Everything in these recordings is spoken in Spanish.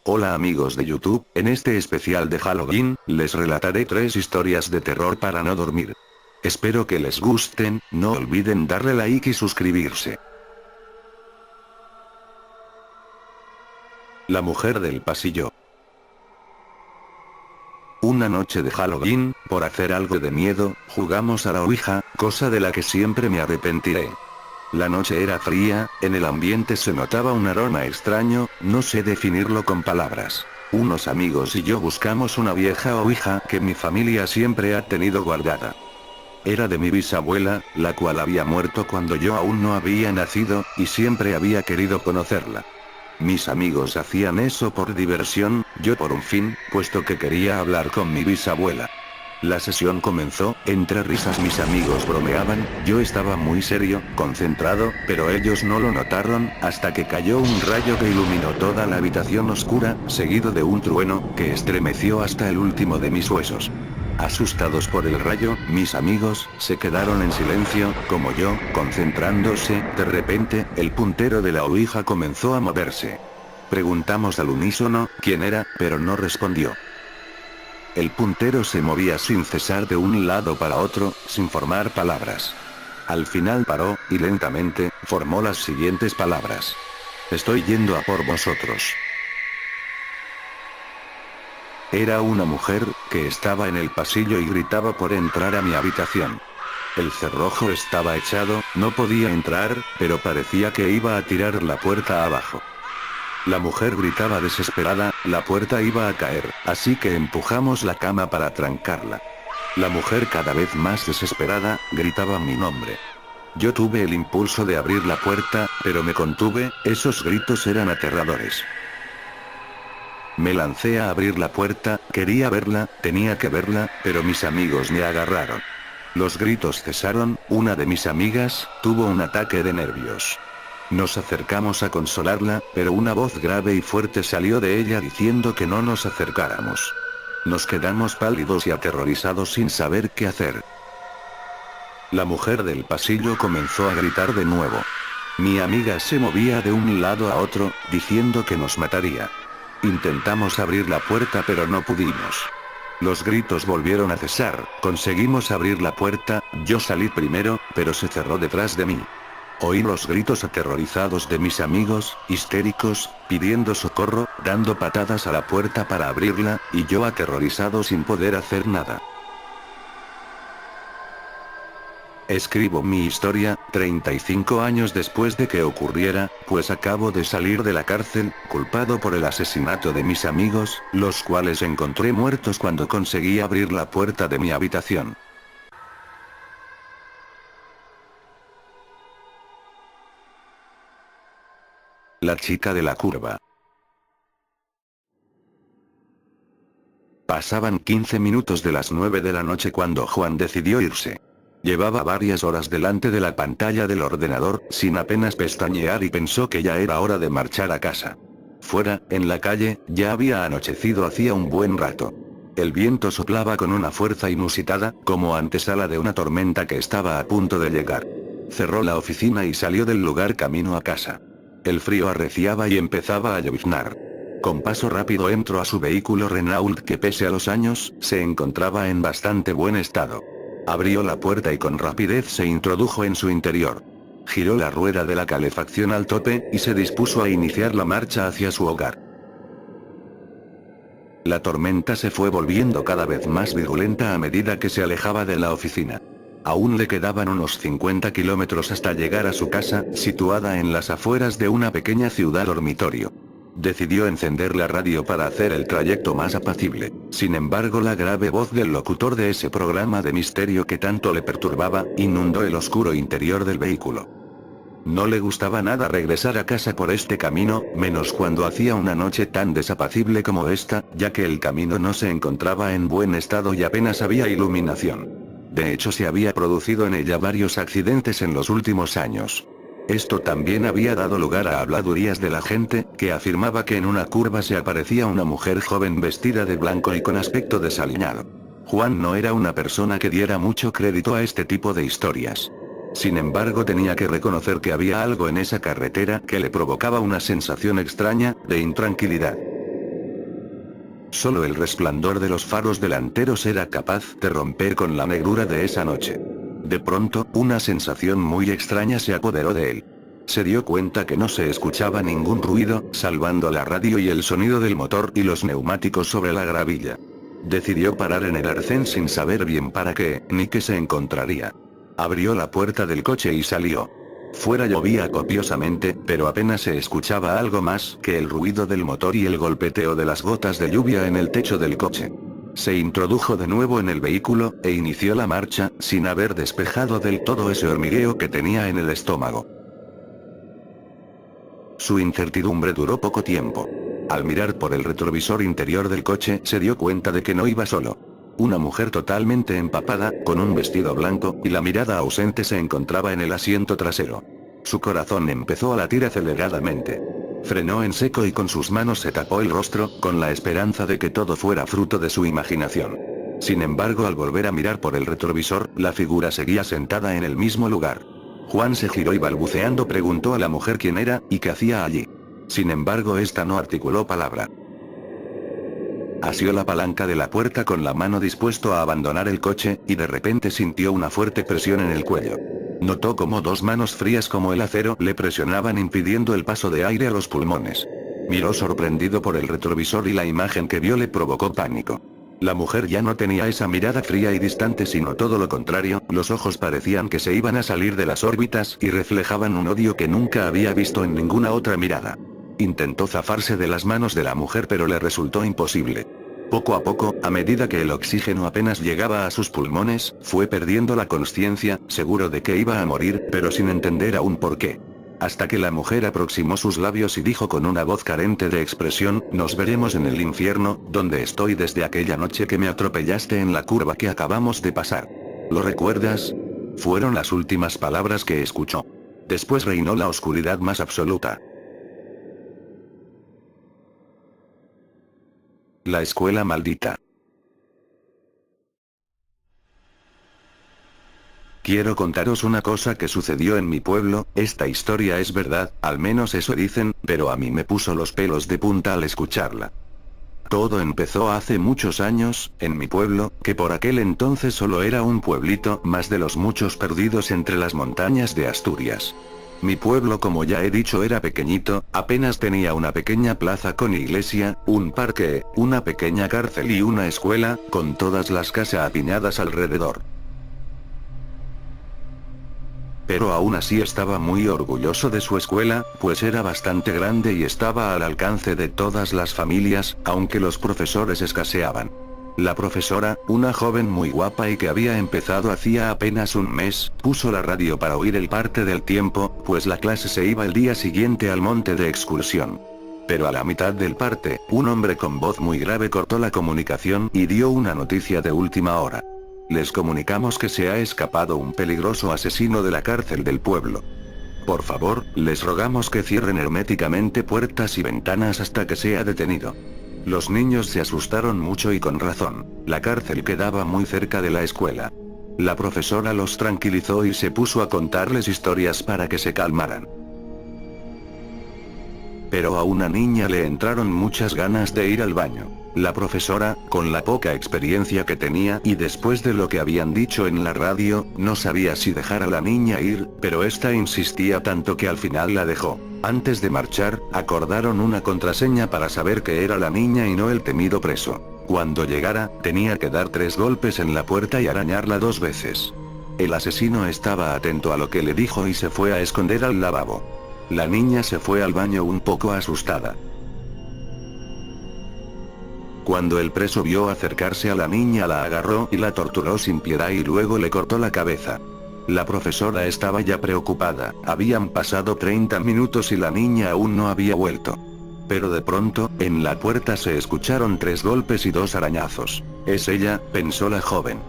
Hola amigos de YouTube, en este especial de Halloween, les relataré 3 historias de terror para no dormir. Espero que les gusten, no olviden darle like y suscribirse. La mujer del pasillo. Una noche de Halloween, por hacer algo de miedo, jugamos a la Ouija, cosa de la que siempre me arrepentiré. La noche era fría, en el ambiente se notaba un aroma extraño, no sé definirlo con palabras. Unos amigos y yo buscamos una vieja Ouija que mi familia siempre ha tenido guardada. Era de mi bisabuela, la cual había muerto cuando yo aún no había nacido, y siempre había querido conocerla. Mis amigos hacían eso por diversión, yo por un fin, puesto que quería hablar con mi bisabuela. La sesión comenzó, entre risas mis amigos bromeaban, yo estaba muy serio, concentrado, pero ellos no lo notaron, hasta que cayó un rayo que iluminó toda la habitación oscura, seguido de un trueno, que estremeció hasta el último de mis huesos. Asustados por el rayo, mis amigos, se quedaron en silencio, como yo, concentrándose, de repente, el puntero de la Ouija comenzó a moverse. Preguntamos al unísono, quién era, pero no respondió. El puntero se movía sin cesar de un lado para otro, sin formar palabras. Al final paró, y lentamente, formó las siguientes palabras. Estoy yendo a por vosotros. Era una mujer, que estaba en el pasillo y gritaba por entrar a mi habitación. El cerrojo estaba echado, no podía entrar, pero parecía que iba a tirar la puerta abajo. La mujer gritaba desesperada, la puerta iba a caer, así que empujamos la cama para trancarla. La mujer cada vez más desesperada, gritaba mi nombre. Yo tuve el impulso de abrir la puerta, pero me contuve, esos gritos eran aterradores. Me lancé a abrir la puerta, quería verla, tenía que verla, pero mis amigos me agarraron. Los gritos cesaron, una de mis amigas, tuvo un ataque de nervios. Nos acercamos a consolarla, pero una voz grave y fuerte salió de ella diciendo que no nos acercáramos. Nos quedamos pálidos y aterrorizados sin saber qué hacer. La mujer del pasillo comenzó a gritar de nuevo. Mi amiga se movía de un lado a otro, diciendo que nos mataría. Intentamos abrir la puerta pero no pudimos. Los gritos volvieron a cesar, conseguimos abrir la puerta, yo salí primero, pero se cerró detrás de mí. Oí los gritos aterrorizados de mis amigos, histéricos, pidiendo socorro, dando patadas a la puerta para abrirla, y yo aterrorizado sin poder hacer nada. Escribo mi historia, 35 años después de que ocurriera, pues acabo de salir de la cárcel, culpado por el asesinato de mis amigos, los cuales encontré muertos cuando conseguí abrir la puerta de mi habitación. La chica de la curva. Pasaban 15 minutos de las 9 de la noche cuando Juan decidió irse. Llevaba varias horas delante de la pantalla del ordenador, sin apenas pestañear y pensó que ya era hora de marchar a casa. Fuera, en la calle, ya había anochecido hacía un buen rato. El viento soplaba con una fuerza inusitada, como antesala de una tormenta que estaba a punto de llegar. Cerró la oficina y salió del lugar camino a casa. El frío arreciaba y empezaba a lloviznar. Con paso rápido entró a su vehículo Renault que pese a los años, se encontraba en bastante buen estado. Abrió la puerta y con rapidez se introdujo en su interior. Giró la rueda de la calefacción al tope, y se dispuso a iniciar la marcha hacia su hogar. La tormenta se fue volviendo cada vez más virulenta a medida que se alejaba de la oficina. Aún le quedaban unos 50 kilómetros hasta llegar a su casa, situada en las afueras de una pequeña ciudad dormitorio. Decidió encender la radio para hacer el trayecto más apacible. Sin embargo, la grave voz del locutor de ese programa de misterio que tanto le perturbaba, inundó el oscuro interior del vehículo. No le gustaba nada regresar a casa por este camino, menos cuando hacía una noche tan desapacible como esta, ya que el camino no se encontraba en buen estado y apenas había iluminación. De hecho, se había producido en ella varios accidentes en los últimos años. Esto también había dado lugar a habladurías de la gente, que afirmaba que en una curva se aparecía una mujer joven vestida de blanco y con aspecto desaliñado. Juan no era una persona que diera mucho crédito a este tipo de historias. Sin embargo, tenía que reconocer que había algo en esa carretera que le provocaba una sensación extraña, de intranquilidad. Solo el resplandor de los faros delanteros era capaz de romper con la negrura de esa noche. De pronto, una sensación muy extraña se apoderó de él. Se dio cuenta que no se escuchaba ningún ruido, salvando la radio y el sonido del motor y los neumáticos sobre la gravilla. Decidió parar en el arcén sin saber bien para qué, ni qué se encontraría. Abrió la puerta del coche y salió. Fuera llovía copiosamente, pero apenas se escuchaba algo más que el ruido del motor y el golpeteo de las gotas de lluvia en el techo del coche. Se introdujo de nuevo en el vehículo, e inició la marcha, sin haber despejado del todo ese hormigueo que tenía en el estómago. Su incertidumbre duró poco tiempo. Al mirar por el retrovisor interior del coche, se dio cuenta de que no iba solo. Una mujer totalmente empapada, con un vestido blanco y la mirada ausente se encontraba en el asiento trasero. Su corazón empezó a latir aceleradamente. Frenó en seco y con sus manos se tapó el rostro, con la esperanza de que todo fuera fruto de su imaginación. Sin embargo, al volver a mirar por el retrovisor, la figura seguía sentada en el mismo lugar. Juan se giró y balbuceando preguntó a la mujer quién era, y qué hacía allí. Sin embargo, esta no articuló palabra. Asió la palanca de la puerta con la mano dispuesto a abandonar el coche, y de repente sintió una fuerte presión en el cuello. Notó como dos manos frías como el acero le presionaban impidiendo el paso de aire a los pulmones. Miró sorprendido por el retrovisor y la imagen que vio le provocó pánico. La mujer ya no tenía esa mirada fría y distante sino todo lo contrario, los ojos parecían que se iban a salir de las órbitas y reflejaban un odio que nunca había visto en ninguna otra mirada. Intentó zafarse de las manos de la mujer pero le resultó imposible. Poco a poco, a medida que el oxígeno apenas llegaba a sus pulmones, fue perdiendo la consciencia, seguro de que iba a morir, pero sin entender aún por qué. Hasta que la mujer aproximó sus labios y dijo con una voz carente de expresión, nos veremos en el infierno, donde estoy desde aquella noche que me atropellaste en la curva que acabamos de pasar. ¿Lo recuerdas? Fueron las últimas palabras que escuchó. Después reinó la oscuridad más absoluta. La escuela maldita. Quiero contaros una cosa que sucedió en mi pueblo, esta historia es verdad, al menos eso dicen, pero a mí me puso los pelos de punta al escucharla. Todo empezó hace muchos años, en mi pueblo, que por aquel entonces solo era un pueblito más de los muchos perdidos entre las montañas de Asturias. Mi pueblo, como ya he dicho, era pequeñito, apenas tenía una pequeña plaza con iglesia, un parque, una pequeña cárcel y una escuela, con todas las casas apiñadas alrededor. Pero aún así estaba muy orgulloso de su escuela, pues era bastante grande y estaba al alcance de todas las familias, aunque los profesores escaseaban. La profesora, una joven muy guapa y que había empezado hacía apenas un mes, puso la radio para oír el parte del tiempo, pues la clase se iba el día siguiente al monte de excursión. Pero a la mitad del parte, un hombre con voz muy grave cortó la comunicación y dio una noticia de última hora. Les comunicamos que se ha escapado un peligroso asesino de la cárcel del pueblo. Por favor, les rogamos que cierren herméticamente puertas y ventanas hasta que sea detenido. Los niños se asustaron mucho y con razón. La cárcel quedaba muy cerca de la escuela. La profesora los tranquilizó y se puso a contarles historias para que se calmaran. Pero a una niña le entraron muchas ganas de ir al baño. La profesora, con la poca experiencia que tenía y después de lo que habían dicho en la radio, no sabía si dejar a la niña ir, pero esta insistía tanto que al final la dejó. Antes de marchar, acordaron una contraseña para saber que era la niña y no el temido preso. Cuando llegara, tenía que dar 3 golpes en la puerta y arañarla 2 veces. El asesino estaba atento a lo que le dijo y se fue a esconder al lavabo. La niña se fue al baño un poco asustada. Cuando el preso vio acercarse a la niña, la agarró y la torturó sin piedad y luego le cortó la cabeza. La profesora estaba ya preocupada, habían pasado 30 minutos y la niña aún no había vuelto. Pero de pronto, en la puerta se escucharon 3 golpes y 2 arañazos. Es ella, pensó la joven.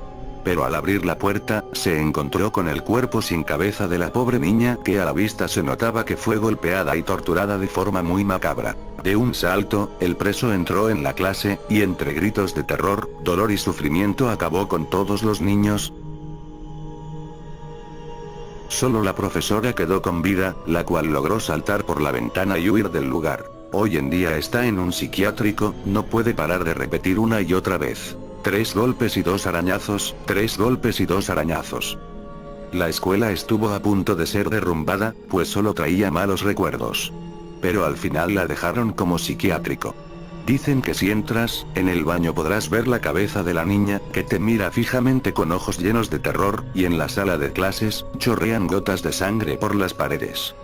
Pero al abrir la puerta, se encontró con el cuerpo sin cabeza de la pobre niña, que a la vista se notaba que fue golpeada y torturada de forma muy macabra. De un salto, el preso entró en la clase, y entre gritos de terror, dolor y sufrimiento acabó con todos los niños. Solo la profesora quedó con vida, la cual logró saltar por la ventana y huir del lugar. Hoy en día está en un psiquiátrico, no puede parar de repetir una y otra vez. 3 golpes y 2 arañazos, 3 golpes y 2 arañazos. La escuela estuvo a punto de ser derrumbada, pues solo traía malos recuerdos. Pero al final la dejaron como psiquiátrico. Dicen que si entras, en el baño podrás ver la cabeza de la niña, que te mira fijamente con ojos llenos de terror, y en la sala de clases, chorrean gotas de sangre por las paredes.